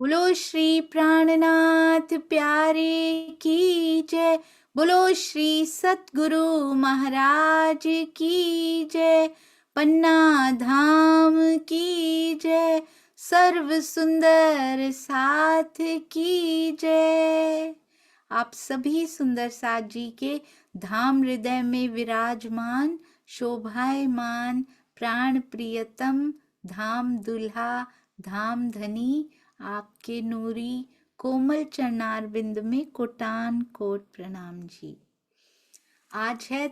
बोलो श्री प्राणनाथ प्यारे की जय। बोलो श्री सतगुरु महाराज की जय। पन्ना धाम की जय। सर्व सुंदर साथ की जय। आप सभी सुंदर साथ जी के धाम हृदय में विराजमान शोभायमान प्राण प्रियतम धाम दुल्हा धाम धनी आपके नूरी कोमल चरणार बिंद में कोटान कोट प्रणाम जी। आज है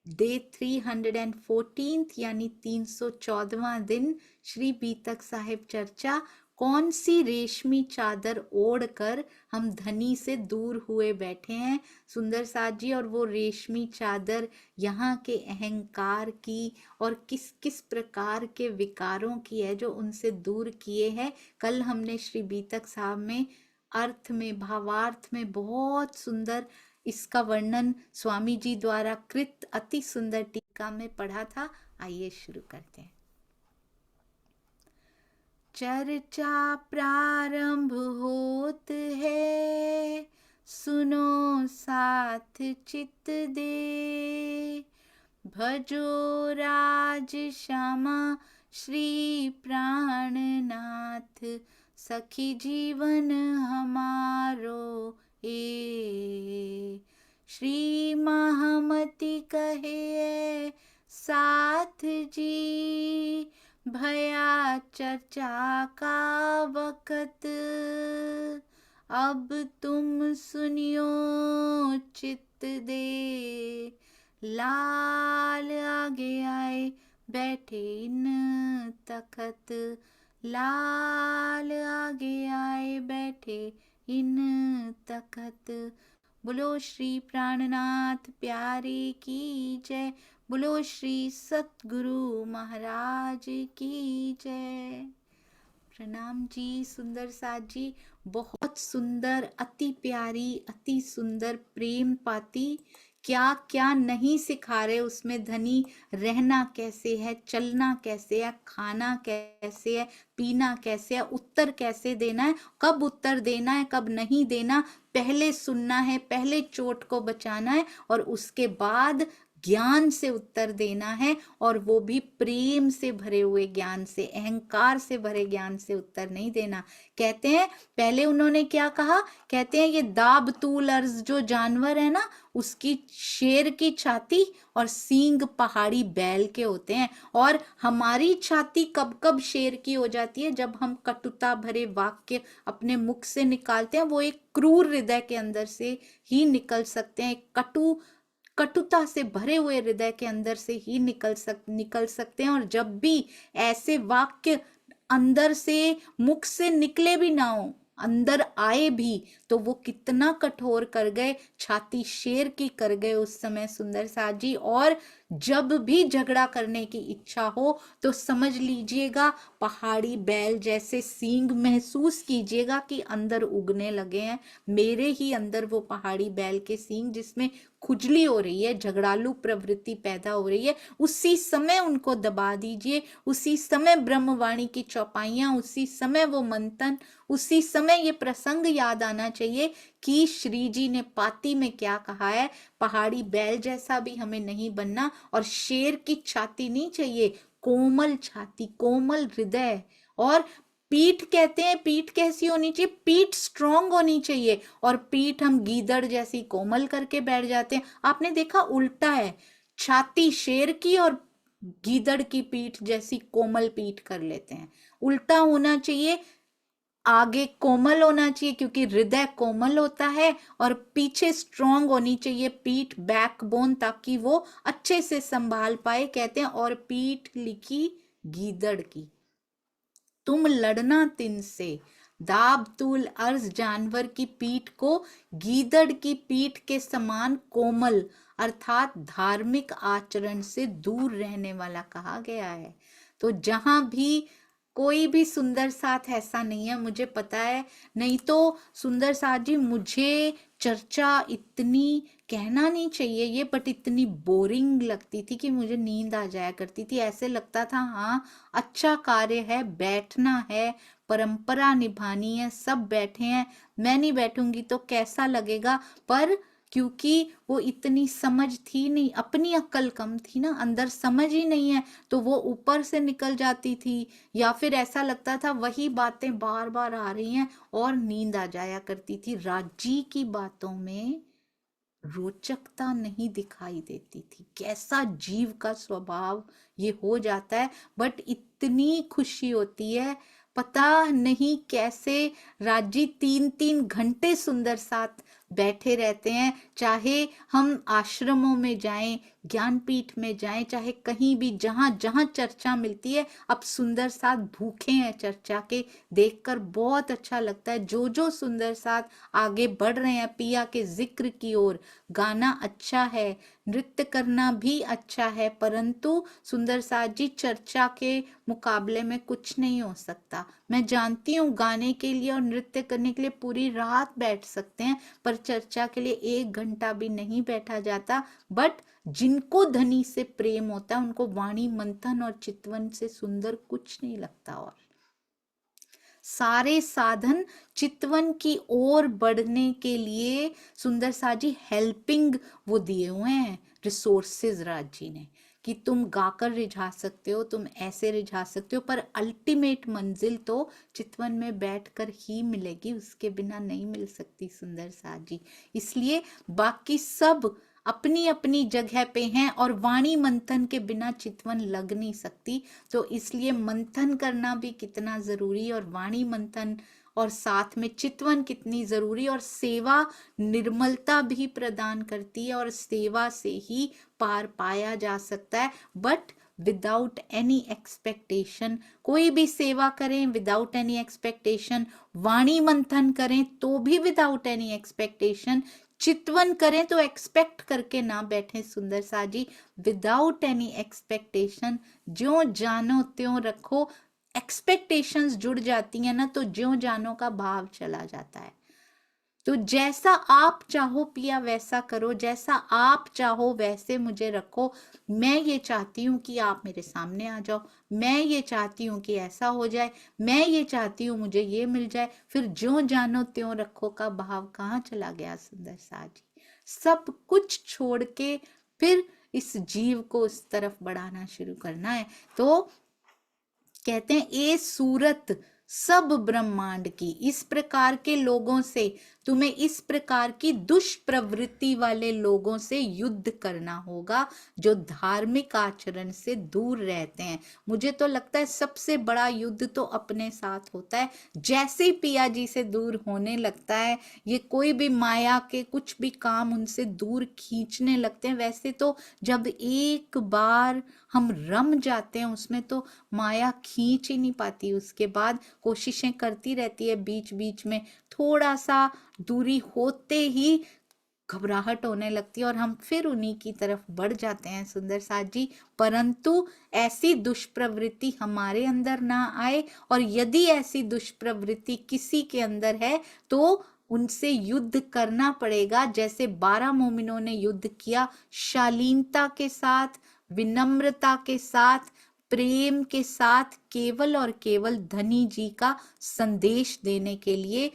डे 314 यानी 314वां दिन श्री बीतक साहिब चर्चा। कौन सी रेशमी चादर ओढ़कर हम धनी से दूर हुए बैठे हैं सुंदर साथ जी, और वो रेशमी चादर यहाँ के अहंकार की और किस किस प्रकार के विकारों की है जो उनसे दूर किए हैं। कल हमने श्री बीतक साहब में अर्थ में भावार्थ में बहुत सुंदर इसका वर्णन स्वामी जी द्वारा कृत अति सुंदर टीका में पढ़ा था। आइए शुरू करते हैं। चर्चा प्रारंभ होत है, सुनो साथ चित दे। भजो राज श्यामा श्री प्राणनाथ, सखी जीवन हमारो ए। श्री महामति कहे साथ जी, भया चर्चा का वक्त। अब तुम सुनियो चित्त दे, लाल आगे आए बैठे इन तखत। लाल आगे आए बैठे इन तखत। बोलो श्री प्राणनाथ प्यारे की जय। बोलो श्री सतगुरु महाराज की जय। प्रणाम जी सुंदर साथ जी। बहुत सुंदर, अति प्यारी, अति सुंदर प्रेम पाती। क्या क्या नहीं सिखा रहे उसमें धनी। रहना कैसे है, चलना कैसे है, खाना कैसे है, पीना कैसे है, उत्तर कैसे देना है, कब उत्तर देना है, कब नहीं देना, पहले सुनना है, पहले चोट को बचाना है और उसके बाद ज्ञान से उत्तर देना है, और वो भी प्रेम से भरे हुए ज्ञान से, अहंकार से भरे ज्ञान से उत्तर नहीं देना। कहते हैं पहले उन्होंने क्या कहा, कहते हैं ये दाब तूल अर्ज जो जानवर है ना, उसकी शेर की छाती और सींग पहाड़ी बैल के होते हैं। और हमारी छाती कब कब शेर की हो जाती है, जब हम कटुता भरे वाक्य अपने मुख से निकालते हैं। वो एक क्रूर हृदय के अंदर से ही निकल सकते हैं, कटुता से भरे हुए हृदय के अंदर से ही निकल सकते हैं। और जब भी ऐसे वाक्य अंदर से मुख से निकले भी ना हो, अंदर आए भी, तो वो कितना कठोर कर गए, छाती शेर की कर गए उस समय सुंदर साथ जी। और जब भी झगड़ा करने की इच्छा हो तो समझ लीजिएगा पहाड़ी बैल जैसे सींग महसूस कीजिएगा कि अंदर उगने लगे हैं। मेरे ही अंदर वो पहाड़ी बैल के सींग, जिसमें खुजली हो रही है, झगड़ालू प्रवृत्ति पैदा हो रही है, उसी समय उनको दबा दीजिए। उसी समय ब्रह्मवाणी की चौपाइयां, उसी समय वो मंथन, उसी समय ये प्रसंग याद आना चाहिए कि श्री जी ने पाती में क्या कहा है। पहाड़ी बैल जैसा भी हमें नहीं बनना, और शेर की छाती नहीं चाहिए, कोमल छाती, कोमल हृदय। और पीठ कहते हैं, पीठ कैसी होनी चाहिए, पीठ स्ट्रांग होनी चाहिए। और पीठ हम गीदड़ जैसी कोमल करके बैठ जाते हैं। आपने देखा उल्टा है, छाती शेर की और गीदड़ की पीठ जैसी कोमल पीठ कर लेते हैं। उल्टा होना चाहिए, आगे कोमल होना चाहिए क्योंकि हृदय कोमल होता है, और पीछे स्ट्रांग होनी चाहिए पीठ, बैकबोन, ताकि वो अच्छे से संभाल पाए। कहते हैं और पीठ लिखी गीदड़ की, तुम लड़ना तिन से। दाब तूल अर्ज जानवर की पीठ को गीदड़ की पीठ के समान कोमल अर्थात धार्मिक आचरण से दूर रहने वाला कहा गया है। तो जहां भी कोई भी सुंदर साथ ऐसा नहीं है, मुझे पता है। नहीं तो सुंदर साथ जी, मुझे चर्चा इतनी, कहना नहीं चाहिए ये, बट इतनी बोरिंग लगती थी कि मुझे नींद आ जाया करती थी। ऐसे लगता था हाँ अच्छा कार्य है, बैठना है, परंपरा निभानी है, सब बैठे हैं, मैं नहीं बैठूंगी तो कैसा लगेगा। पर क्योंकि वो इतनी समझ थी नहीं, अपनी अक्ल कम थी ना, अंदर समझ ही नहीं है, तो वो ऊपर से निकल जाती थी, या फिर ऐसा लगता था वही बातें बार बार आ रही हैं और नींद आ जाया करती थी। राजी की बातों में रोचकता नहीं दिखाई देती थी। कैसा जीव का स्वभाव ये हो जाता है, बट इतनी खुशी होती है, पता नहीं कैसे। राजी 3-3 घंटे सुंदर साथ बैठे रहते हैं, चाहे हम आश्रमों में जाएं, ज्ञानपीठ में जाएं, चाहे कहीं भी जहां जहां चर्चा मिलती है। अब सुंदर साथ भूखे हैं चर्चा के, देखकर बहुत अच्छा लगता है। जो जो सुंदर साथ आगे बढ़ रहे हैं पिया के जिक्र की ओर, गाना अच्छा है, नृत्य करना भी अच्छा है, परंतु सुंदर साथ जी चर्चा के मुकाबले में कुछ नहीं हो सकता। मैं जानती हूँ गाने के लिए और नृत्य करने के लिए पूरी रात बैठ सकते हैं, पर चर्चा के लिए 1 घंटा भी नहीं बैठा जाता। बट जिनको धनी से प्रेम होता है उनको वाणी मंथन और चितवन से सुंदर कुछ नहीं लगता। और सारे साधन चितवन की ओर बढ़ने के लिए सुंदर साजी हेल्पिंग वो दिए हुए हैं रिसोर्सेज राज जी ने, कि तुम गाकर रिझा सकते हो, तुम ऐसे रिझा सकते हो, पर अल्टीमेट मंजिल तो चितवन में बैठकर ही मिलेगी, उसके बिना नहीं मिल सकती सुंदर साजी। इसलिए बाकी सब अपनी अपनी जगह पे हैं, और वाणी मंथन के बिना चितवन लग नहीं सकती। तो इसलिए मंथन करना भी कितना जरूरी, और वाणी मंथन और साथ में चितवन कितनी जरूरी, और सेवा निर्मलता भी प्रदान करती है, और सेवा से ही पार पाया जा सकता है। बट विदाउट एनी एक्सपेक्टेशन, कोई भी सेवा करें विदाउट एनी एक्सपेक्टेशन, वाणी मंथन करें तो भी विदाउट एनी एक्सपेक्टेशन, चितवन करें तो एक्सपेक्ट करके ना बैठे सुंदर साजी, विदाउट एनी एक्सपेक्टेशन, ज्यों जानो त्यों रखो। एक्सपेक्टेशंस जुड़ जाती हैं ना, तो ज्यों जानो का भाव चला जाता है। तो जैसा आप चाहो पिया वैसा करो, जैसा आप चाहो वैसे मुझे रखो। मैं ये चाहती हूँ कि आप मेरे सामने आ जाओ, मैं ये चाहती हूँ कि ऐसा हो जाए, मैं ये चाहती हूँ मुझे ये मिल जाए। फिर ज्यों जानो त्यों रखो का भाव कहाँ चला गया सुंदर साजी। सब कुछ छोड़ के फिर इस जीव को उस तरफ बढ़ाना शुरू करना है। तो कहते हैं ए सूरत सब ब्रह्मांड की, इस प्रकार के लोगों से तुम्हें, इस प्रकार की दुष्प्रवृत्ति वाले लोगों से युद्ध करना होगा जो धार्मिक आचरण से दूर रहते हैं। मुझे तो लगता है सबसे बड़ा युद्ध तो अपने साथ होता है। जैसे ही पिया जी से दूर होने लगता है, ये कोई भी माया के कुछ भी काम उनसे दूर खींचने लगते हैं, वैसे तो जब एक बार हम रम जाते हैं उसमें तो माया खींच ही नहीं पाती, उसके बाद कोशिशें करती रहती है, बीच बीच में थोड़ा सा दूरी होते ही घबराहट होने लगती है और हम फिर उन्हीं की तरफ बढ़ जाते हैं सुंदर साथ जी। परंतु ऐसी दुष्प्रवृत्ति हमारे अंदर ना आए, और यदि ऐसी दुष्प्रवृत्ति किसी के अंदर है तो उनसे युद्ध करना पड़ेगा, जैसे 12 मोमिनों ने युद्ध किया, शालीनता के साथ, विनम्रता के साथ, प्रेम के साथ, केवल और केवल धनी जी का संदेश देने के लिए,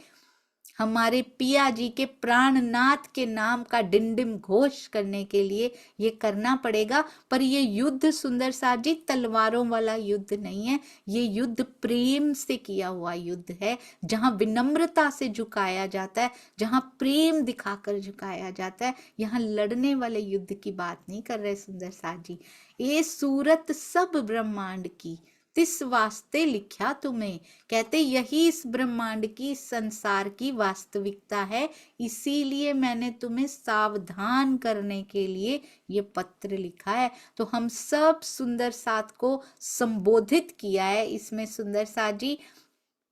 हमारे पिया जी के प्राणनाथ के नाम का डिंडिम घोष करने के लिए ये करना पड़ेगा। पर ये युद्ध सुंदर साथ जी तलवारों वाला युद्ध नहीं है, ये युद्ध प्रेम से किया हुआ युद्ध है, जहां विनम्रता से झुकाया जाता है, जहां प्रेम दिखाकर झुकाया जाता है। यहाँ लड़ने वाले युद्ध की बात नहीं कर रहे सुंदर साथ जी। ये सूरत सब ब्रह्मांड की तिस वास्ते लिखा तुम्हें, कहते यही इस ब्रह्मांड की, इस संसार की वास्तविकता है, इसीलिए मैंने तुम्हें सावधान करने के लिए ये पत्र लिखा है। तो हम सब सुंदर साथ को संबोधित किया है इसमें सुंदर साथ जी।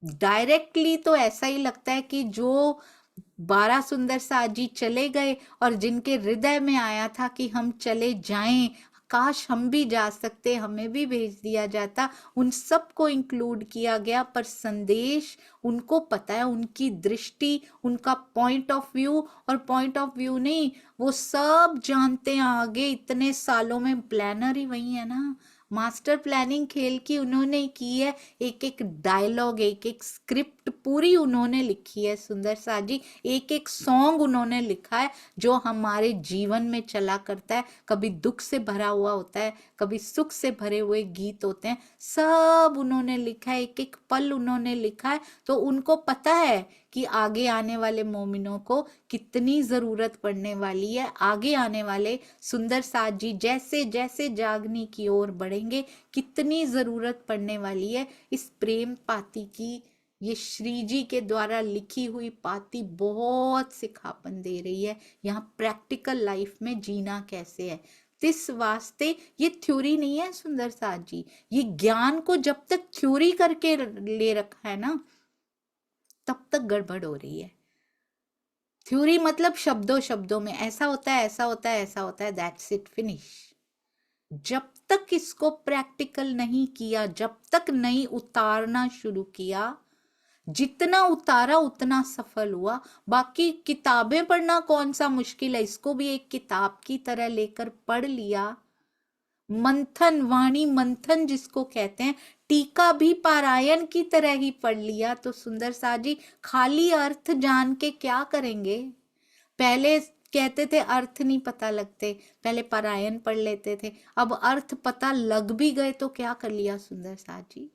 डायरेक्टली तो ऐसा ही लगता है कि जो 12 सुंदर साथ जी चले गए और जिनके हृदय में आया था कि हम चले जाएं, काश हम भी जा सकते, हमें भी भेज दिया जाता। उन सबको इंक्लूड किया गया, पर संदेश उनको पता है, उनकी दृष्टि, उनका पॉइंट ऑफ व्यू, और पॉइंट ऑफ व्यू नहीं, वो सब जानते हैं आगे। इतने सालों में प्लानर ही वही है ना, मास्टर प्लानिंग खेल की उन्होंने की है। एक एक डायलॉग, एक एक स्क्रिप्ट पूरी उन्होंने लिखी है सुंदर सा जी। एक एक सॉन्ग उन्होंने लिखा है जो हमारे जीवन में चला करता है। कभी दुख से भरा हुआ होता है, कभी सुख से भरे हुए गीत होते हैं, सब उन्होंने लिखा है, एक एक पल उन्होंने लिखा है। तो उनको पता है कि आगे आने वाले मोमिनों को कितनी जरूरत पड़ने वाली है। आगे आने वाले सुंदर साथ जी जैसे जैसे जागने की ओर बढ़ेंगे, कितनी जरूरत पड़ने वाली है इस प्रेम पाती की। ये श्री जी के द्वारा लिखी हुई पाती बहुत सिखापन दे रही है यहाँ प्रैक्टिकल लाइफ में जीना कैसे है। इस वास्ते ये थ्योरी नहीं है सुंदर साथ जी, ये ज्ञान को जब तक थ्योरी करके ले रखा है ना, तब तक गड़बड़ हो रही है। थ्योरी मतलब शब्दों शब्दों में ऐसा होता है, ऐसा होता है, ऐसा होता है, दैट्स इट, फिनिश। जब तक इसको प्रैक्टिकल नहीं किया, जब तक नहीं उतारना शुरू किया, जितना उतारा उतना सफल हुआ। बाकी किताबें पढ़ना कौन सा मुश्किल है, इसको भी एक किताब की तरह लेकर पढ़ लिया। मंथन, वाणी मंथन जिसको कहते हैं, टीका भी पारायण की तरह ही पढ़ लिया। तो सुंदर सा जी खाली अर्थ जान के क्या करेंगे। पहले कहते थे अर्थ नहीं पता लगते, पहले पारायण पढ़ लेते थे, अब अर्थ पता लग भी गए तो क्या कर लिया सुंदर सा जी।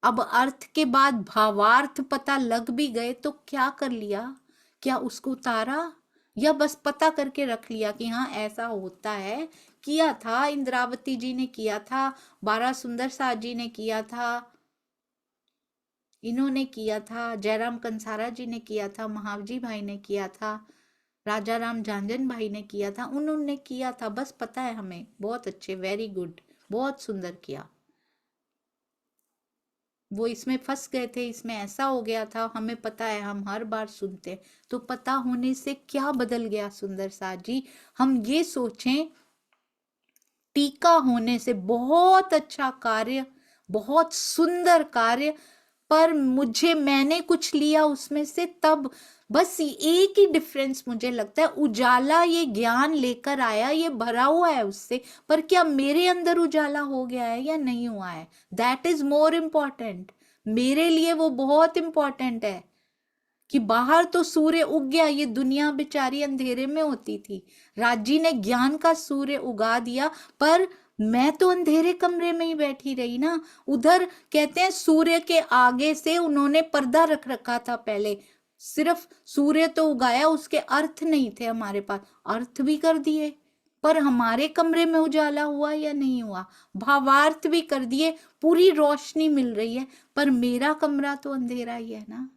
अब अर्थ के बाद भावार्थ पता लग भी गए तो क्या कर लिया, क्या उसको उतारा, या बस पता करके रख लिया कि हाँ ऐसा होता है। किया था, इंद्रावती जी ने किया था, 12 सुंदर साथ जी ने किया था, इन्होंने किया था, जयराम कंसारा जी ने किया था, महावजी भाई ने किया था, राजा राम झांझन भाई ने किया था, उन्होंने किया था, बस पता है हमें। बहुत अच्छे, वेरी गुड, बहुत सुंदर किया। वो इसमें फंस गए थे, इसमें ऐसा हो गया था, हमें पता है, हम हर बार सुनते। तो पता होने से क्या बदल गया सुंदर साथ जी। हम ये सोचें, टीका होने से बहुत अच्छा कार्य, बहुत सुंदर कार्य, पर मैंने कुछ लिया उसमें से, तब बस एक ही डिफरेंस मुझे लगता है, उजाला ये ज्ञान लेकर आया, ये भरा हुआ है उससे, पर क्या मेरे अंदर उजाला हो गया है या नहीं हुआ है, दैट इज मोर इम्पॉर्टेंट। मेरे लिए वो बहुत इंपॉर्टेंट है कि बाहर तो सूर्य उग गया, ये दुनिया बेचारी अंधेरे में होती थी, राजी ने ज्ञान का सूर्य उगा दिया, पर मैं तो अंधेरे कमरे में ही बैठी रही ना। उधर कहते हैं सूर्य के आगे से उन्होंने पर्दा रख रखा था, पहले सिर्फ सूर्य तो उगाया, उसके अर्थ नहीं थे हमारे पास, अर्थ भी कर दिए, पर हमारे कमरे में उजाला हुआ या नहीं हुआ, भावार्थ भी कर दिए, पूरी रोशनी मिल रही है, पर मेरा कमरा तो अंधेरा ही है ना।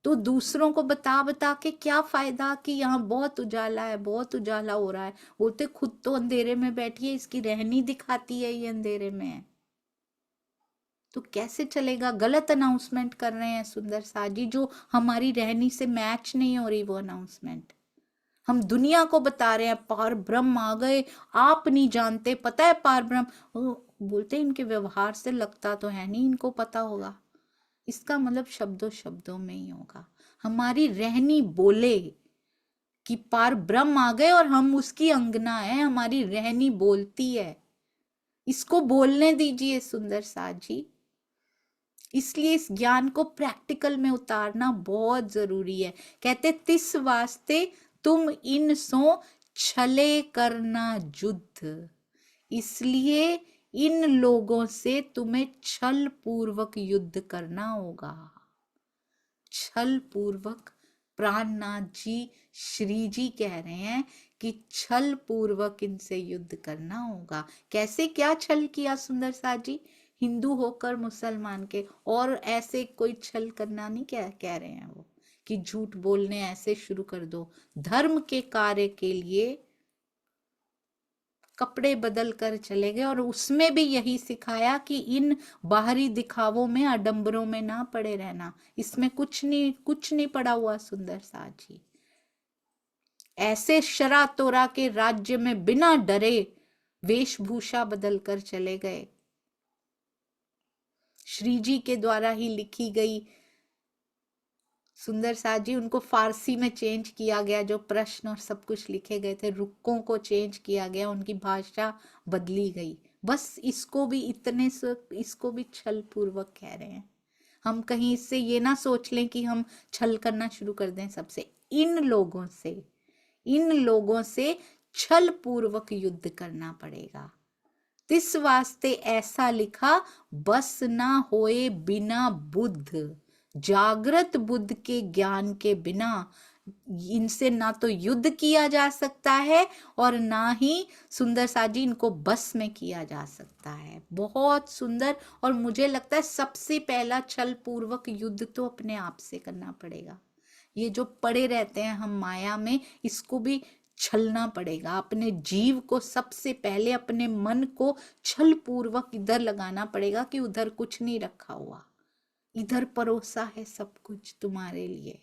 तो दूसरों को बता बता के क्या फायदा कि यहाँ बहुत उजाला है, बहुत उजाला हो रहा है, बोलते खुद तो अंधेरे में बैठी है, इसकी रहनी दिखाती है ये अंधेरे में है। तो कैसे चलेगा, गलत अनाउंसमेंट कर रहे हैं सुंदर साजी, जो हमारी रहनी से मैच नहीं हो रही वो अनाउंसमेंट। हम दुनिया को बता रहे हैं पार ब्रह्म आ गए, आप नहीं जानते, पता है पार ब्रह्म, बोलते इनके व्यवहार से लगता तो है नहीं इनको पता होगा। इसका मतलब शब्दों शब्दों में ही होगा, हमारी रहनी बोले कि पार ब्रह्म आ गए और हम उसकी अंगना है, हमारी रहनी बोलती है, इसको बोलने दीजिए सुंदर साथ जी। इसलिए इस ज्ञान को प्रैक्टिकल में उतारना बहुत जरूरी है। कहते तिस वास्ते तुम इन सो छले करना युद्ध, इसलिए इन लोगों से तुम्हें छल पूर्वक युद्ध करना होगा। छल पूर्वक, प्राणनाथ जी, श्री जी कह रहे हैं कि छल पूर्वक इनसे युद्ध करना होगा। कैसे, क्या छल किया सुंदर साथ जी, हिंदू होकर मुसलमान के, और ऐसे कोई छल करना नहीं कह रहे हैं वो कि झूठ बोलने ऐसे शुरू कर दो। धर्म के कार्य के लिए कपड़े बदल कर चले गए, और उसमें भी यही सिखाया कि इन बाहरी दिखावों में, आडंबरों में ना पड़े रहना। इसमें कुछ नहीं पड़ा हुआ सुंदर साथ जी। ऐसे शरा तोरा के राज्य में बिना डरे वेशभूषा बदल कर चले गए। श्री जी के द्वारा ही लिखी गई सुंदर साथ जी, उनको फारसी में चेंज किया गया, जो प्रश्न और सब कुछ लिखे गए थे, रुक्कों को चेंज किया गया, उनकी भाषा बदली गई। बस इसको भी इतने से, इसको भी छल पूर्वक कह रहे हैं। हम कहीं इससे ये ना सोच लें कि हम छल करना शुरू कर दें सबसे। इन लोगों से छल पूर्वक युद्ध करना पड़ेगा। तिस वास्ते ऐसा लिखा, बस ना होए बिना बुद्ध। जागृत बुद्ध के ज्ञान के बिना इनसे ना तो युद्ध किया जा सकता है और ना ही सुंदर साजी इनको बस में किया जा सकता है। बहुत सुंदर। और मुझे लगता है सबसे पहला छल पूर्वक युद्ध तो अपने आप से करना पड़ेगा। ये जो पड़े रहते हैं हम माया में, इसको भी छलना पड़ेगा। अपने जीव को सबसे पहले, अपने मन को छल पूर्वक इधर लगाना पड़ेगा कि उधर कुछ नहीं रखा हुआ, इधर परोसा है सब कुछ तुम्हारे लिए।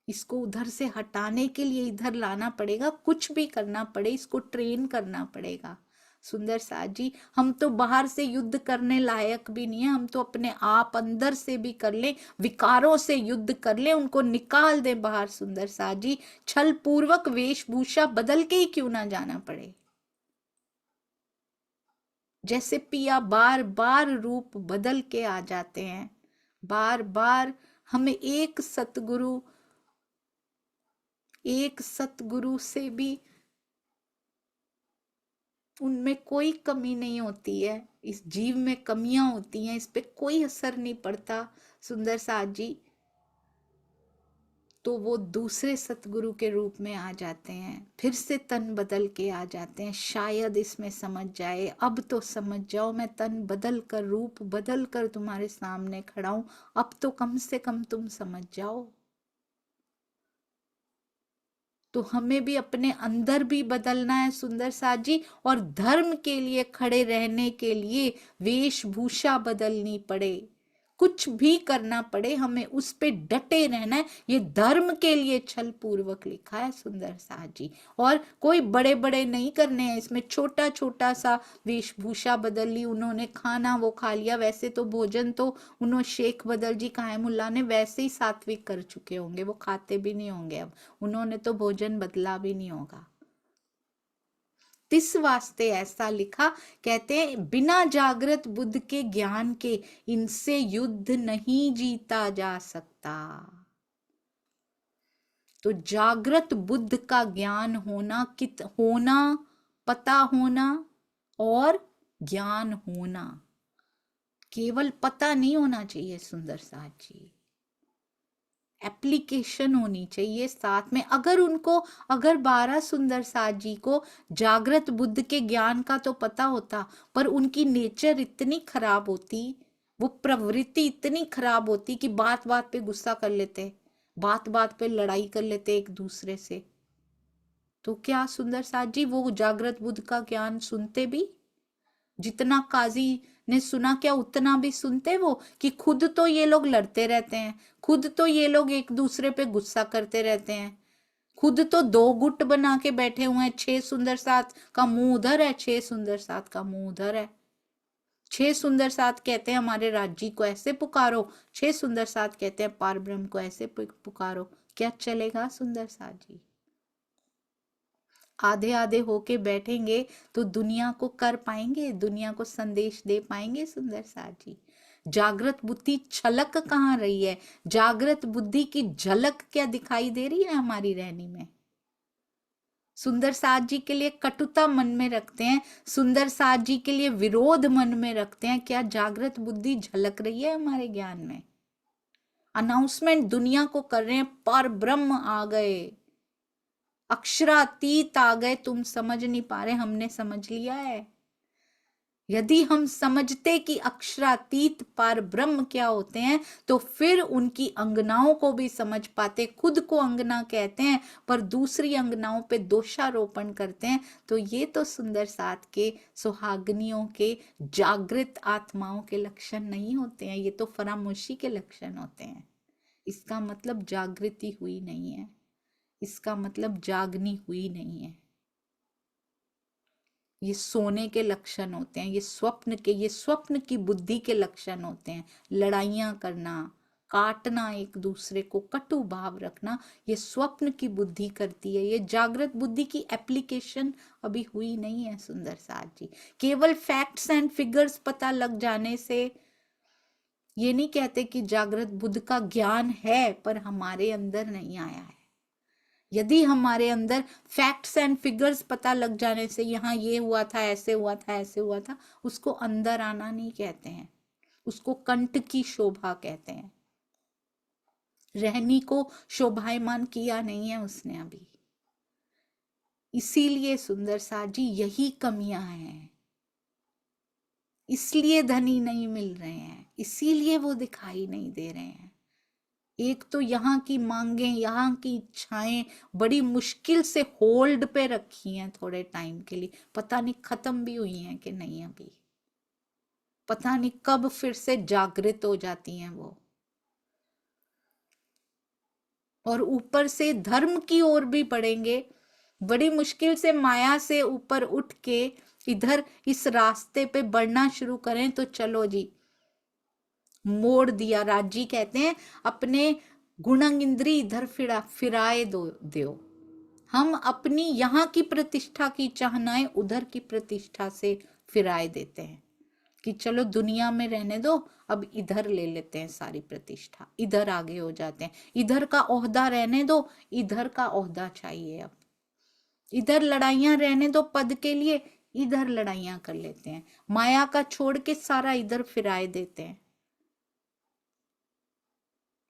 इसको उधर से हटाने के लिए इधर लाना पड़ेगा, कुछ भी करना पड़े, इसको ट्रेन करना पड़ेगा। सुंदर साथ जी, हम तो बाहर से युद्ध करने लायक भी नहीं है, हम तो अपने आप अंदर से भी कर ले, विकारों से युद्ध कर ले, उनको निकाल दे बाहर। सुंदर साथ जी, छल पूर्वक वेशभूषा बदल के ही क्यों ना जाना पड़े। जैसे पिया बार बार रूप बदल के आ जाते हैं, बार बार हमें एक सतगुरु से भी उनमें कोई कमी नहीं होती है। इस जीव में कमियां होती हैं, इस पे कोई असर नहीं पड़ता सुंदर साथ जी, तो वो दूसरे सतगुरु के रूप में आ जाते हैं, फिर से तन बदल के आ जाते हैं। शायद इसमें समझ जाए, अब तो समझ जाओ, मैं तन बदल कर, रूप बदल कर तुम्हारे सामने खड़ा हूं, अब तो कम से कम तुम समझ जाओ। तो हमें भी अपने अंदर भी बदलना है सुंदर साथ जी, और धर्म के लिए खड़े रहने के लिए वेशभूषा बदलनी पड़े, कुछ भी करना पड़े, हमें उस पे डटे रहना है। ये धर्म के लिए छल पूर्वक लिखा है सुंदर साथ जी। और कोई बड़े बड़े नहीं करने हैं इसमें, छोटा छोटा सा वेशभूषा बदल ली उन्होंने, खाना वो खा लिया। वैसे तो भोजन तो उन्होंने शेख बदल जी कायमुल्ला ने वैसे ही सात्विक कर चुके होंगे, वो खाते भी नहीं होंगे, अब उन्होंने तो भोजन बदला भी नहीं होगा। तिस वास्ते ऐसा लिखा, कहते हैं बिना जागृत बुद्ध के ज्ञान के इनसे युद्ध नहीं जीता जा सकता। तो जागृत बुद्ध का ज्ञान होना, पता होना और ज्ञान होना, केवल पता नहीं होना चाहिए सुंदर साथ जी, एप्लीकेशन होनी चाहिए साथ में। अगर 12 सुंदर साथ जी को जागृत बुद्ध के ज्ञान का तो पता होता, पर उनकी नेचर इतनी खराब होती, वो प्रवृत्ति इतनी खराब होती कि बात बात पे गुस्सा कर लेते, बात बात पे लड़ाई कर लेते एक दूसरे से, तो क्या सुंदर साथ जी वो जागृत बुद्ध का ज्ञान सुनते भी? जितना काजी ने सुना, क्या उतना भी सुनते वो? कि खुद तो ये लोग लड़ते रहते हैं, खुद तो ये लोग एक दूसरे पे गुस्सा करते रहते हैं, खुद तो 2 गुट बना के बैठे हुए हैं, 6 सुंदर साथ का मुंह उधर है, 6 सुंदर साथ का मुंह उधर है। 6 सुंदर साथ कहते हैं हमारे राज्य को ऐसे पुकारो, 6 सुंदर साथ कहते हैं पार ब्रह्म को ऐसे पुकारो। क्या चलेगा सुंदर साथ जी? आधे आधे होके बैठेंगे तो दुनिया को कर पाएंगे, दुनिया को संदेश दे पाएंगे सुंदर साथ जी? जागृत बुद्धि छलक कहाँ रही है? जागृत बुद्धि की झलक क्या दिखाई दे रही है हमारी रहनी में? सुंदर साथ जी के लिए कटुता मन में रखते हैं, सुंदर साथ जी के लिए विरोध मन में रखते हैं, क्या जागृत बुद्धि झलक रही है हमारे ज्ञान में? अनाउंसमेंट दुनिया को कर रहे हैं, पर ब्रह्म आ गए, अक्षरातीत आ गए, तुम समझ नहीं पा रहे, हमने समझ लिया है। यदि हम समझते कि अक्षरातीत पार ब्रह्म क्या होते हैं, तो फिर उनकी अंगनाओं को भी समझ पाते। खुद को अंगना कहते हैं पर दूसरी अंगनाओं पे दोषारोपण करते हैं, तो ये तो सुंदर साथ के सुहागनियों के जागृत आत्माओं के लक्षण नहीं होते हैं, ये तो फरामोशी के लक्षण होते हैं। इसका मतलब जागृति हुई नहीं है। इसका मतलब जागनी हुई नहीं है। ये सोने के लक्षण होते हैं, ये स्वप्न की बुद्धि के लक्षण होते हैं। लड़ाइयां करना, काटना, एक दूसरे को कटु भाव रखना, ये स्वप्न की बुद्धि करती है। ये जागृत बुद्धि की एप्लीकेशन अभी हुई नहीं है सुंदर साथ जी। केवल फैक्ट्स एंड फिगर्स पता लग जाने से, ये नहीं कहते कि जागृत बुद्ध का ज्ञान है पर हमारे अंदर नहीं आया है। यदि हमारे अंदर फैक्ट्स एंड फिगर्स पता लग जाने से, यहाँ ये हुआ था, ऐसे हुआ था, ऐसे हुआ था, उसको अंदर आना नहीं कहते हैं, उसको कंठ की शोभा कहते हैं। रहनी को शोभायमान किया नहीं है उसने अभी। इसीलिए सुंदर साथ जी यही कमियां हैं, इसलिए धनी नहीं मिल रहे हैं, इसीलिए वो दिखाई नहीं दे रहे हैं। एक तो यहाँ की मांगे, यहाँ की इच्छाएं बड़ी मुश्किल से होल्ड पे रखी हैं थोड़े टाइम के लिए, पता नहीं खत्म भी हुई हैं कि नहीं अभी, पता नहीं कब फिर से जागृत हो जाती हैं वो। और ऊपर से धर्म की ओर भी बढ़ेंगे, बड़ी मुश्किल से माया से ऊपर उठ के इधर इस रास्ते पे बढ़ना शुरू करें तो चलो जी, मोड़ दिया। राजी कहते हैं अपने गुणंग इंद्री इधर फिराए दो। हम अपनी यहाँ की प्रतिष्ठा की चाहनाएं उधर की प्रतिष्ठा से फिराए देते हैं कि चलो दुनिया में रहने दो, अब इधर ले लेते हैं सारी प्रतिष्ठा, इधर आगे हो जाते हैं, इधर का ओहदा रहने दो, इधर का ओहदा चाहिए, अब इधर लड़ाइयां रहने दो पद के लिए, इधर लड़ाइयां कर लेते हैं, माया का छोड़ के सारा इधर फिराए देते हैं।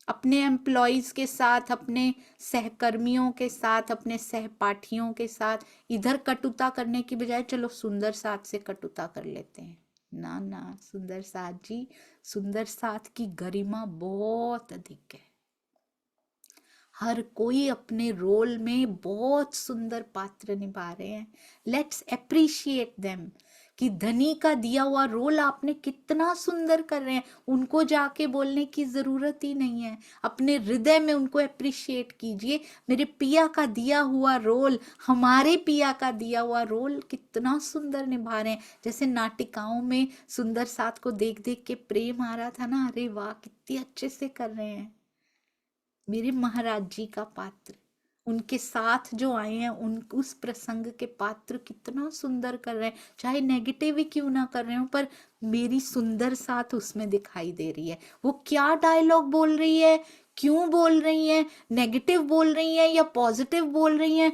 अपने एम्प्लॉयज के साथ, अपने सहकर्मियों के साथ, अपने सहपाठियों के साथ इधर कटुता करने की बजाय चलो सुंदर साथ से कटुता कर लेते हैं। ना ना सुंदर साथ जी, सुंदर साथ की गरिमा बहुत अधिक है। हर कोई अपने रोल में बहुत सुंदर पात्र निभा रहे हैं। लेट्स एप्रिशिएट देम कि धनी का दिया हुआ रोल आपने कितना सुंदर कर रहे हैं, उनको जाके बोलने की जरूरत ही नहीं है, अपने हृदय में उनको एप्रिशिएट कीजिए। मेरे पिया का दिया हुआ रोल, हमारे पिया का दिया हुआ रोल कितना सुंदर निभा रहे हैं। जैसे नाटिकाओं में सुंदर साथ को देख देख के प्रेम आ रहा था ना, अरे वाह कितने अच्छे से कर रहे हैं मेरे महाराज जी का पात्र, उनके साथ जो आए हैं उन उस प्रसंग के पात्र कितना सुंदर कर रहे हैं, चाहे नेगेटिव ही क्यों ना कर रहे हो, पर मेरी सुंदर साथ उसमें दिखाई दे रही है। वो क्या डायलॉग बोल रही है, क्यों बोल रही है, नेगेटिव बोल रही है या पॉजिटिव बोल रही है,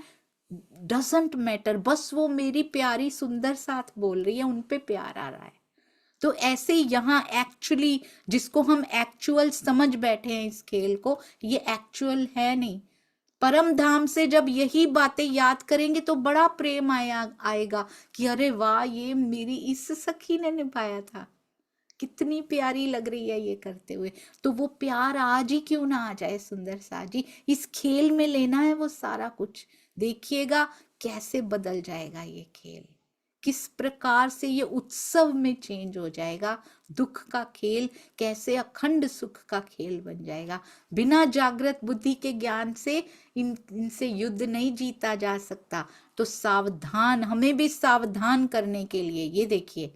डजेंट मैटर, बस वो मेरी प्यारी सुंदर साथ बोल रही है, उन पे प्यार आ रहा है। तो ऐसे यहाँ एक्चुअली, जिसको हम एक्चुअल समझ बैठे हैं इस खेल को, ये एक्चुअल है नहीं। परम धाम से जब यही बातें याद करेंगे तो बड़ा प्रेम आएगा कि अरे वाह ये मेरी इस सखी ने निभाया था, कितनी प्यारी लग रही है ये करते हुए। तो वो प्यार आज ही क्यों ना आ जाए सुंदर सा जी, इस खेल में लेना है वो सारा कुछ। देखिएगा कैसे बदल जाएगा ये खेल, किस प्रकार से ये उत्सव में चेंज हो जाएगा। दुख का खेल कैसे अखंड सुख का खेल बन जाएगा। बिना जागृत बुद्धि के ज्ञान से इनसे युद्ध नहीं जीता जा सकता। तो सावधान, हमें भी सावधान करने के लिए ये देखिए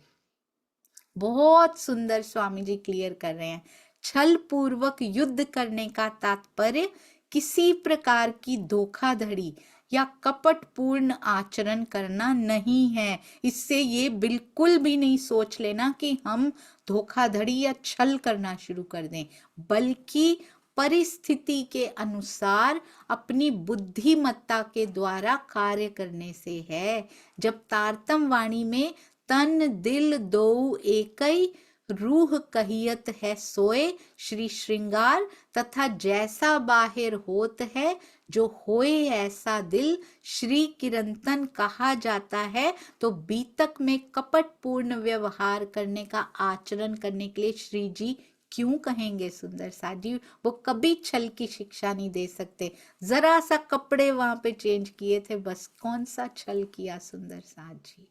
बहुत सुंदर स्वामी जी क्लियर कर रहे हैं। छल पूर्वक युद्ध करने का तात्पर्य किसी प्रकार की धोखाधड़ी या कपटपूर्ण आचरण करना नहीं है। इससे ये बिल्कुल भी नहीं सोच लेना कि हम धोखाधड़ी या छल करना शुरू कर दें, बल्कि परिस्थिति के अनुसार अपनी बुद्धिमत्ता के द्वारा कार्य करने से है। जब तारतम वाणी में तन दिल दो एकई रूह कहियत है सोए श्री श्रृंगार, तथा जैसा बाहिर होत है जो होए ऐसा दिल श्री किरंतन कहा जाता है। तो बीतक में कपटपूर्ण व्यवहार करने का आचरण करने के लिए श्री जी क्यों कहेंगे सुंदर साथ जी, वो कभी छल की शिक्षा नहीं दे सकते। जरा सा कपड़े वहां पे चेंज किए थे बस, कौन सा छल किया सुंदर साथ जी।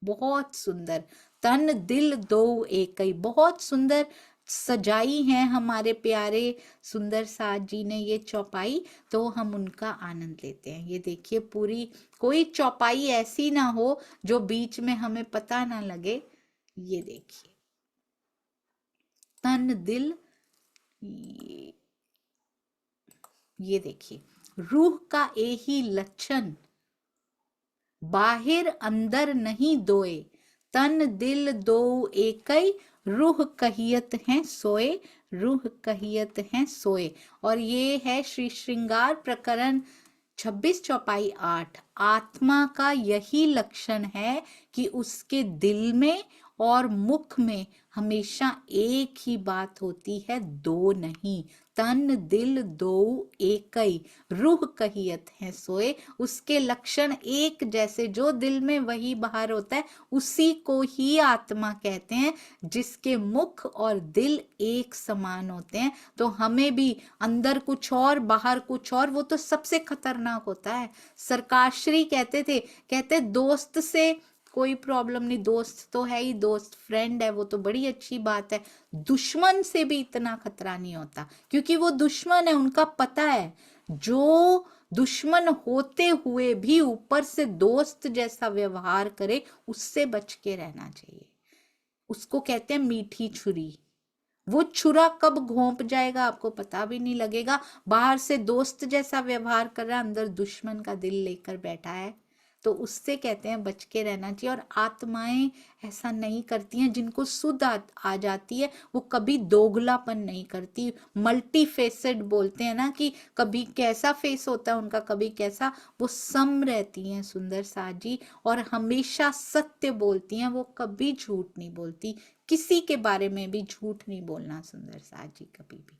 बहुत सुंदर, तन दिल दो एकई, बहुत सुंदर सजाई है हमारे प्यारे सुंदर साज जी ने ये चौपाई, तो हम उनका आनंद लेते हैं। ये देखिए पूरी, कोई चौपाई ऐसी ना हो जो बीच में हमें पता ना लगे। ये देखिए तन दिल, ये देखिए रूह का यही लक्षण, बाहिर अंदर नहीं दोए, तन दिल दो एकई, रूह कहियत है सोए, रूह कहियत है सोए। और ये है श्री श्रृंगार प्रकरण 26 चौपाई 8। आत्मा का यही लक्षण है कि उसके दिल में और मुख में हमेशा एक ही बात होती है, दो नहीं। तन दिल दो एकई, रूह कहियत है सोए। उसके लक्षण एक जैसे, जो दिल में वही बाहर होता है, उसी को ही आत्मा कहते हैं, जिसके मुख और दिल एक समान होते हैं। तो हमें भी अंदर कुछ और बाहर कुछ और, वो तो सबसे खतरनाक होता है। सरकाश्री कहते थे, कहते दोस्त से कोई प्रॉब्लम नहीं, दोस्त तो है ही, दोस्त फ्रेंड है, वो तो बड़ी अच्छी बात है। दुश्मन से भी इतना खतरा नहीं होता, क्योंकि वो दुश्मन है, उनका पता है। जो दुश्मन होते हुए भी ऊपर से दोस्त जैसा व्यवहार करे, उससे बच के रहना चाहिए। उसको कहते हैं मीठी छुरी। वो छुरा कब घोंप जाएगा आपको पता भी नहीं लगेगा। बाहर से दोस्त जैसा व्यवहार कर रहा है, अंदर दुश्मन का दिल लेकर बैठा है, तो उससे कहते हैं बच के रहना चाहिए। और आत्माएं ऐसा नहीं करती हैं, जिनको सुध आ जाती है वो कभी दोगलापन नहीं करती। मल्टी फेसेड बोलते हैं ना, कि कभी कैसा फेस होता है उनका, कभी कैसा, वो सम रहती हैं सुंदर साज जी, और हमेशा सत्य बोलती हैं, वो कभी झूठ नहीं बोलती। किसी के बारे में भी झूठ नहीं बोलना सुंदर साज जी कभी भी।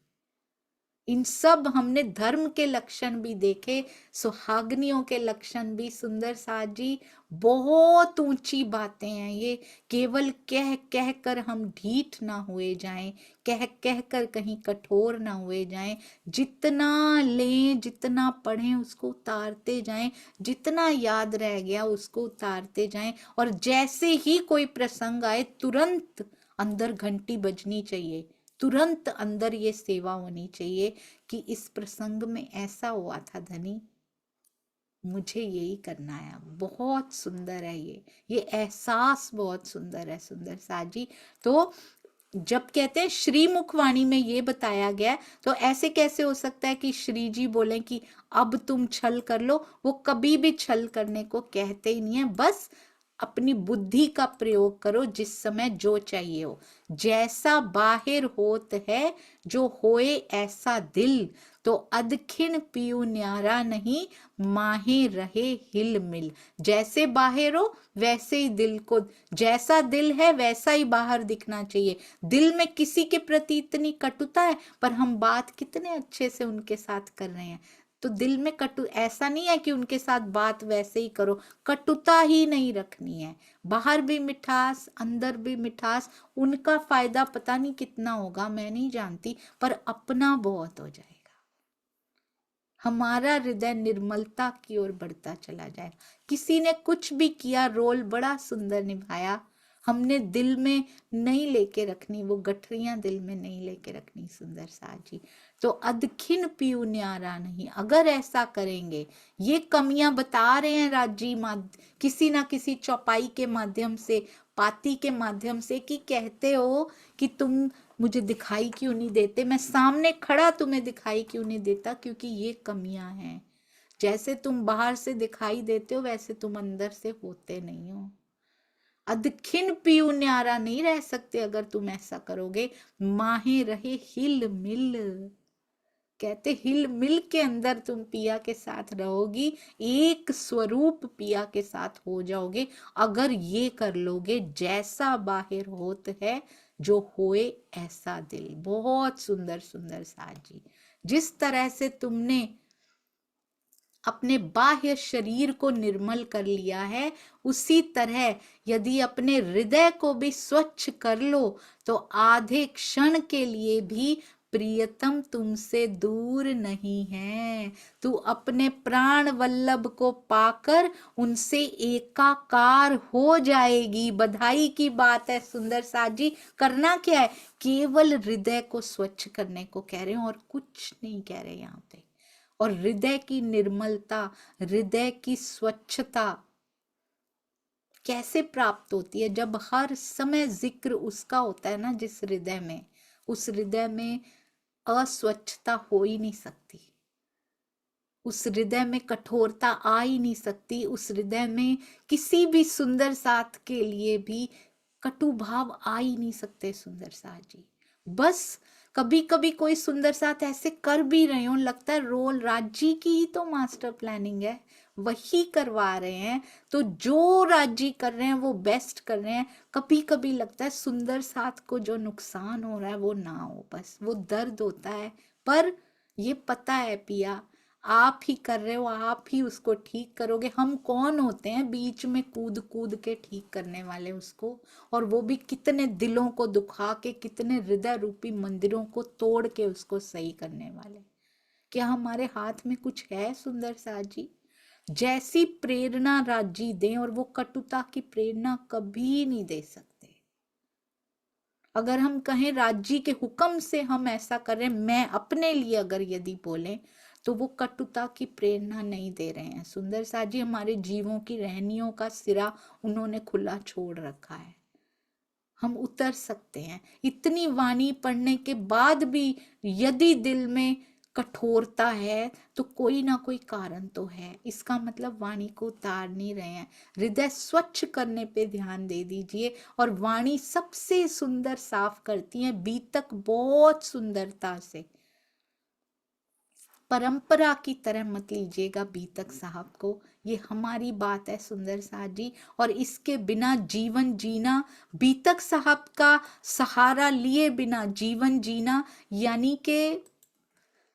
इन सब हमने धर्म के लक्षण भी देखे, सुहागनियों के लक्षण भी। सुंदर साज जी बहुत ऊंची बातें हैं ये, केवल कह कह कर हम ढीठ ना हुए जाएं, कह कह कर कहीं कठोर ना हुए जाएं। जितना लें, जितना पढ़ें, उसको उतारते जाएं, जितना याद रह गया उसको उतारते जाएं। और जैसे ही कोई प्रसंग आए, तुरंत अंदर घंटी बजनी चाहिए, तुरंत अंदर ये सेवा होनी चाहिए कि इस प्रसंग में ऐसा हुआ था धनी, मुझे यही करना है। बहुत सुंदर है ये एहसास बहुत सुंदर है सुंदर साज जी। तो जब कहते हैं श्री मुखवाणी में ये बताया गया, तो ऐसे कैसे हो सकता है कि श्री जी बोले कि अब तुम छल कर लो। वो कभी भी छल करने को कहते ही नहीं है, बस अपनी बुद्धि का प्रयोग करो, जिस समय जो चाहिए हो। जैसा बाहिर होत है, जो होए ऐसा दिल, तो अदखिन पियू न्यारा नहीं, माहे रहे हिल मिल। जैसे बाहर हो वैसे ही दिल को, जैसा दिल है वैसा ही बाहर दिखना चाहिए। दिल में किसी के प्रति इतनी कटुता है, पर हम बात कितने अच्छे से उनके साथ कर रहे हैं। तो दिल में कटु, ऐसा नहीं है कि उनके साथ बात वैसे ही करो, कटुता ही नहीं रखनी है। बाहर भी मिठास, अंदर भी मिठास। उनका फायदा पता नहीं कितना होगा, मैं नहीं जानती, पर अपना बहुत हो जाएगा। हमारा हृदय निर्मलता की ओर बढ़ता चला जाएगा। किसी ने कुछ भी किया, रोल बड़ा सुंदर निभाया, हमने दिल में नहीं लेके रखनी, वो गठरियां दिल में नहीं लेके रखनी सुंदर साज जी। तो अदखिन पियू न्यारा नहीं, अगर ऐसा करेंगे, ये कमियां बता रहे हैं राजी किसी ना किसी चौपाई के माध्यम से, पाती के माध्यम से, कि कहते हो कि तुम मुझे दिखाई क्यों नहीं देते, मैं सामने खड़ा तुम्हें दिखाई क्यों नहीं देता, क्योंकि ये कमियां हैं। जैसे तुम बाहर से दिखाई देते हो, वैसे तुम अंदर से होते नहीं हो। अदखिन पियू न्यारा नहीं रह सकते अगर तुम ऐसा करोगे। माहे रहे हिल मिल, कहते हिल मिल के अंदर तुम पिया के साथ रहोगी, एक स्वरूप पिया के साथ हो जाओगे। अगर ये कर लोगे, जैसा बाहर होत है, जो होए ऐसा दिल। बहुत सुंदर सुंदर साज जी, जिस तरह से तुमने अपने बाह्य शरीर को निर्मल कर लिया है, उसी तरह यदि अपने हृदय को भी स्वच्छ कर लो, तो आधे क्षण के लिए भी प्रियतम तुमसे दूर नहीं है। तू अपने प्राण वल्लभ को पाकर उनसे एकाकार हो जाएगी। बधाई की बात है सुंदर साथ जी। करना क्या है? केवल हृदय को स्वच्छ करने को कह रहे हैं और कुछ नहीं कह रहे यहाँ पे। और हृदय की निर्मलता, हृदय की स्वच्छता कैसे प्राप्त होती है? जब हर समय जिक्र उसका होता है ना, जिस हृदय में, उस हृदय में अस्वच्छता हो ही नहीं सकती, उस हृदय में कठोरता आ ही नहीं सकती, उस हृदय में किसी भी सुंदर साथ के लिए भी कटु भाव आ ही नहीं सकते सुंदर साथ जी। बस कभी कभी कोई सुंदर साथ ऐसे कर भी रहे हो, लगता है रोल राज्य की ही तो मास्टर प्लानिंग है, वही करवा रहे हैं, तो जो राज्य कर रहे हैं वो बेस्ट कर रहे हैं। कभी कभी लगता है सुंदर साथ को जो नुकसान हो रहा है वो ना हो, बस वो दर्द होता है। पर ये पता है पिया, आप ही कर रहे हो, आप ही उसको ठीक करोगे। हम कौन होते हैं बीच में कूद कूद के ठीक करने वाले उसको, और वो भी कितने दिलों को दुखा के, कितने हृदय रूपी मंदिरों को तोड़ के उसको सही करने वाले। क्या हमारे हाथ में कुछ है सुंदर साथ जी? जैसी प्रेरणा राजी दें, और वो कटुता की प्रेरणा कभी नहीं दे सकते। अगर हम कहें राज्य के हुक्म से हम ऐसा करें, मैं अपने लिए अगर यदि बोलें, तो वो कटुता की प्रेरणा नहीं दे रहे हैं सुंदर साथ जी। हमारे जीवों की रहनियों का सिरा उन्होंने खुला छोड़ रखा है, हम उतर सकते हैं। इतनी वाणी पढ़ने के बाद भी यदि दिल में कठोरता है तो कोई ना कोई कारण तो है, इसका मतलब वाणी को उतार नहीं रहे हैं। हृदय स्वच्छ करने पे ध्यान दे दीजिए, और वाणी सबसे सुंदर साफ करती है, बीतक बहुत सुंदरता से। परंपरा की तरह मत लीजिएगा बीतक साहब को, ये हमारी बात है सुंदर साथ जी। और इसके बिना जीवन जीना, बीतक साहब का सहारा लिए बिना जीवन जीना, यानी कि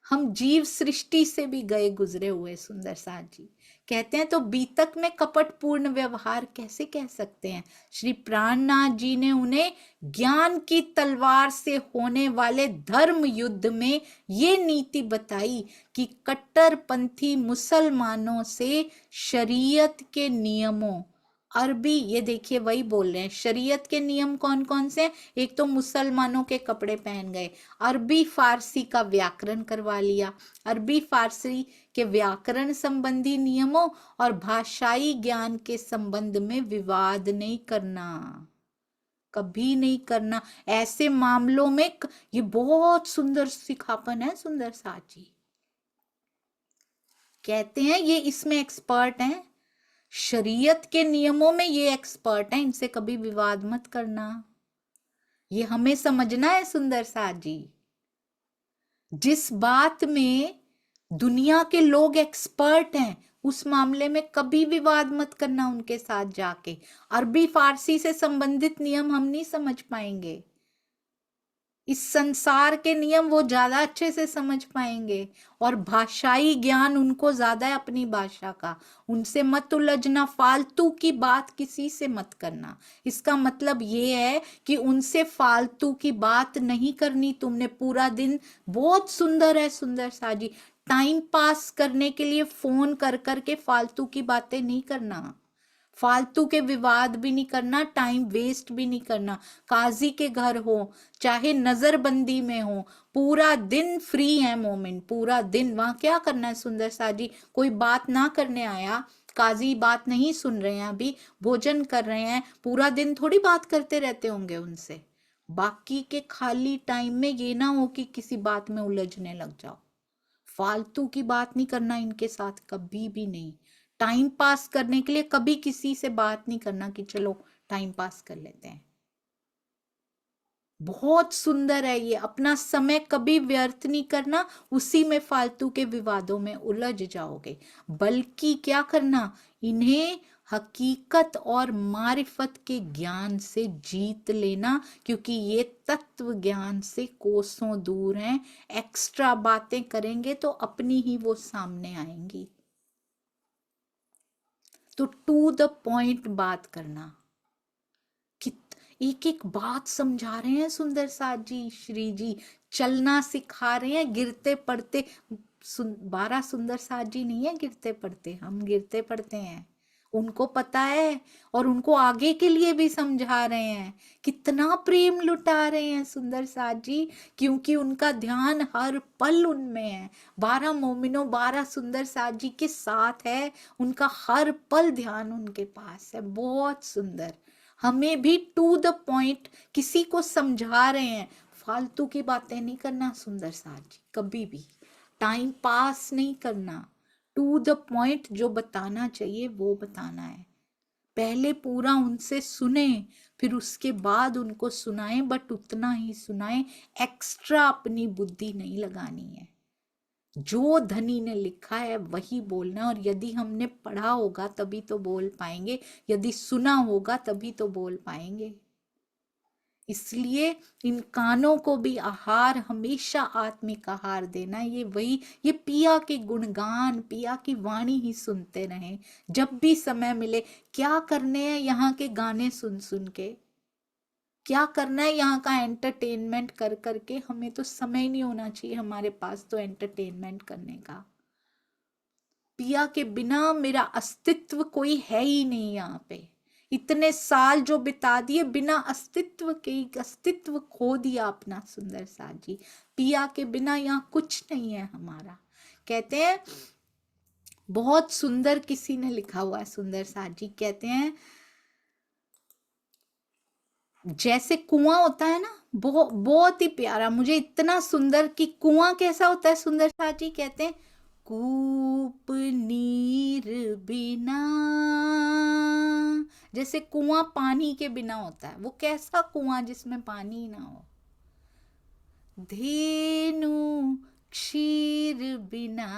हम जीव सृष्टि से भी गए गुजरे हुए सुंदर साथ जी। कहते हैं तो बीतक में कपटपूर्ण व्यवहार कैसे कह सकते हैं? श्री प्राणनाथ जी ने उन्हें ज्ञान की तलवार से होने वाले धर्म युद्ध में ये नीति बताई कि कट्टरपंथी मुसलमानों से शरीयत के नियमों, अरबी, ये देखिए वही बोल रहे हैं, शरीयत के नियम कौन कौन से हैं? एक तो मुसलमानों के कपड़े पहन गए, अरबी फारसी का व्याकरण करवा लिया, अरबी फारसी के व्याकरण संबंधी नियमों और भाषाई ज्ञान के संबंध में विवाद नहीं करना, कभी नहीं करना। ऐसे मामलों में ये बहुत सुंदर सिखापन है सुंदर साथ जी। कहते हैं ये इसमें एक्सपर्ट हैं, शरीयत के नियमों में ये एक्सपर्ट हैं, इनसे कभी विवाद मत करना। ये हमें समझना है सुंदर साथ जी। जिस बात में दुनिया के लोग एक्सपर्ट हैं उस मामले में कभी विवाद मत करना उनके साथ जाके। अरबी फारसी से संबंधित नियम हम नहीं समझ पाएंगे, इस संसार के नियम वो ज्यादा अच्छे से समझ पाएंगे, और भाषाई ज्ञान उनको ज्यादा है अपनी भाषा का। उनसे मत उलझना, फालतू की बात किसी से मत करना। इसका मतलब ये है कि उनसे फालतू की बात नहीं करनी तुमने पूरा दिन। बहुत सुंदर है सुंदर साजी, टाइम पास करने के लिए फोन कर करके फालतू की बातें नहीं करना, फालतू के विवाद भी नहीं करना, टाइम वेस्ट भी नहीं करना। काजी के घर हो चाहे नजरबंदी में हो, पूरा दिन फ्री है मोमेंट, पूरा दिन वहां क्या करना है सुंदर साजी? कोई बात ना करने आया, काजी बात नहीं सुन रहे हैं, अभी भोजन कर रहे हैं, पूरा दिन थोड़ी बात करते रहते होंगे उनसे। बाकी के खाली टाइम में ये ना हो कि किसी बात में उलझने लग जाओ। फालतू की बात नहीं करना इनके साथ, कभी भी नहीं। टाइम पास करने के लिए कभी किसी से बात नहीं करना कि चलो टाइम पास कर लेते हैं। बहुत सुंदर है ये, अपना समय कभी व्यर्थ नहीं करना, उसी में फालतू के विवादों में उलझ जाओगे। बल्कि क्या करना, इन्हें हकीकत और मारिफत के ज्ञान से जीत लेना, क्योंकि ये तत्व ज्ञान से कोसों दूर हैं। एक्स्ट्रा बातें करेंगे तो अपनी ही वो सामने आएंगी। तो टू द पॉइंट बात करना। एक एक बात समझा रहे हैं सुंदर साथ जी, श्री जी, चलना सिखा रहे हैं, गिरते पड़ते 12 सुंदर साथ जी नहीं है गिरते पड़ते, हम गिरते पड़ते हैं, उनको पता है और उनको आगे के लिए भी समझा रहे हैं। कितना प्रेम लुटा रहे हैं सुंदर साथ जी, क्योंकि उनका ध्यान हर पल उनमें है। 12 मोमिनों 12 सुंदर साथ जी के साथ है, उनका हर पल ध्यान उनके पास है। बहुत सुंदर। हमें भी टू द पॉइंट किसी को समझा रहे हैं, फालतू की बातें नहीं करना सुंदर साथ जी, कभी भी टाइम पास नहीं करना, टू द पॉइंट जो बताना चाहिए वो बताना है। पहले पूरा उनसे सुने, फिर उसके बाद उनको सुनाएं, बट उतना ही सुनाएं, एक्स्ट्रा अपनी बुद्धि नहीं लगानी है। जो धनी ने लिखा है वही बोलना है, और यदि हमने पढ़ा होगा तभी तो बोल पाएंगे, यदि सुना होगा तभी तो बोल पाएंगे। इसलिए इन कानों को भी आहार, हमेशा आत्मिक आहार देना। ये पिया के गुणगान, पिया की वाणी ही सुनते रहें जब भी समय मिले। क्या करने हैं यहाँ के गाने सुन सुन के, क्या करना है यहाँ का एंटरटेनमेंट कर करके? हमें तो समय नहीं होना चाहिए हमारे पास तो एंटरटेनमेंट करने का। पिया के बिना मेरा अस्तित्व कोई है ही नहीं यहाँ पे। इतने साल जो बिता दिए बिना अस्तित्व के, अस्तित्व खो दिया अपना सुंदर साथ जी। पिया के बिना यहाँ कुछ नहीं है हमारा। कहते हैं बहुत सुंदर, किसी ने लिखा हुआ है सुंदर साथ जी, कहते हैं जैसे कुआं होता है ना, बहुत ही प्यारा, मुझे इतना सुंदर कि कुआं कैसा होता है सुंदर साथ जी कहते हैं, कूप नीर बिना, जैसे कुआं पानी के बिना होता है, वो कैसा कुआं जिसमें पानी ना हो। धेनु क्षीर बिना,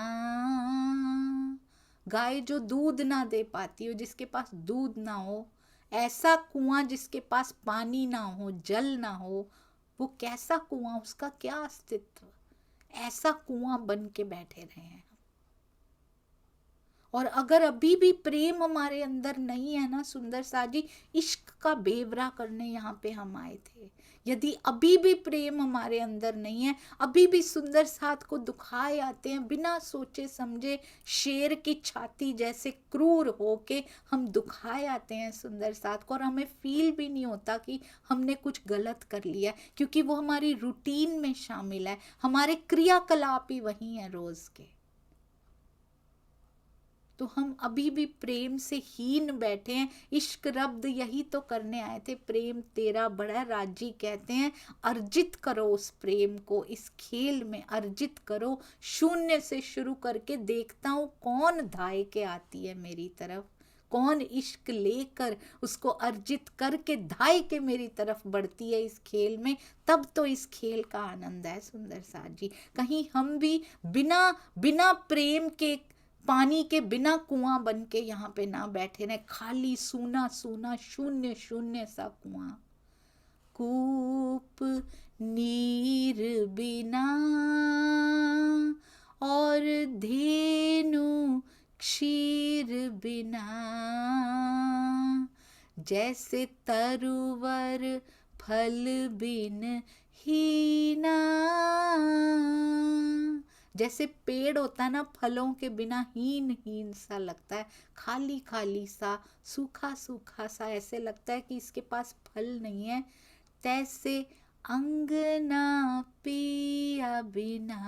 गाय जो दूध ना दे पाती हो, जिसके पास दूध ना हो, ऐसा कुआं जिसके पास पानी ना हो, जल ना हो, वो कैसा कुआं, उसका क्या अस्तित्व? ऐसा कुआं बन के बैठे रहे हैं। और अगर अभी भी प्रेम हमारे अंदर नहीं है ना सुंदर साथ जी, इश्क का बेवरा करने यहाँ पे हम आए थे। यदि अभी भी प्रेम हमारे अंदर नहीं है, अभी भी सुंदर साथ को दुखाए आते हैं बिना सोचे समझे, शेर की छाती जैसे क्रूर होके हम दुखाए आते हैं सुंदर साथ को, और हमें फील भी नहीं होता कि हमने कुछ गलत कर लिया, क्योंकि वो हमारी रूटीन में शामिल है, हमारे क्रियाकलाप ही वही है रोज के। तो हम अभी भी प्रेम से हीन बैठे हैं। इश्क रब्द यही तो करने आए थे, प्रेम तेरा बड़ा राजी कहते हैं। अर्जित करो उस प्रेम को, इस खेल में अर्जित करो, शून्य से शुरू करके देखता हूँ कौन धाए के आती है मेरी तरफ, कौन इश्क लेकर उसको अर्जित करके धाए के मेरी तरफ बढ़ती है इस खेल में, तब तो इस खेल का आनंद है सुंदर साथ जी। कहीं हम भी बिना बिना प्रेम के, पानी के बिना कुआं बन के यहाँ पे ना बैठे रहे, खाली सूना सूना शून्य शून्य सा कुआं। कूप नीर बिना और धेनु क्षीर बिना, जैसे तरुवर फल बिन हीना, जैसे पेड़ होता है ना, फलों के बिना हीन हीन सा लगता है, खाली खाली सा, सूखा सूखा सा, ऐसे लगता है कि इसके पास फल नहीं है, तैसे अंगना पिया बिना।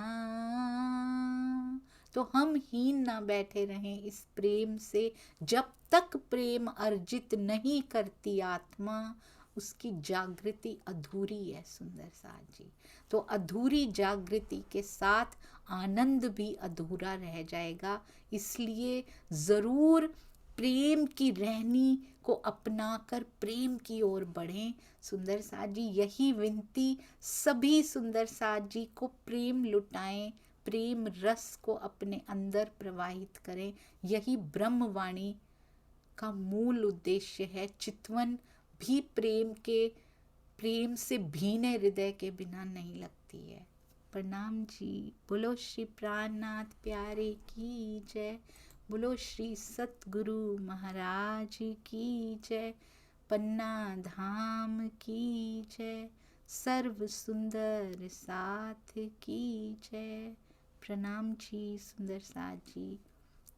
तो हम हीन ना बैठे रहें इस प्रेम से, जब तक प्रेम अर्जित नहीं करती आत्मा, उसकी जागृति अधूरी है सुंदर साथ जी। तो अधूरी जागृति के साथ आनंद भी अधूरा रह जाएगा। इसलिए जरूर प्रेम की रहनी को अपनाकर प्रेम की ओर बढ़ें सुंदर साथ जी। यही विनती सभी सुंदर साथ जी को, प्रेम लुटाएं, प्रेम रस को अपने अंदर प्रवाहित करें। यही ब्रह्मवाणी का मूल उद्देश्य है। चितवन भी प्रेम से भीने हृदय के बिना नहीं लगती है। प्रणाम जी। बोलो श्री प्राणनाथ प्यारे की जय, बोलो श्री सतगुरु महाराज की जय, पन्ना धाम की जय, सर्व सुंदर साथ की जय। प्रणाम जी सुंदर साथ जी।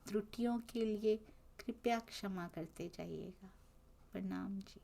त्रुटियों के लिए कृपया क्षमा करते जाइएगा। प्रणाम जी।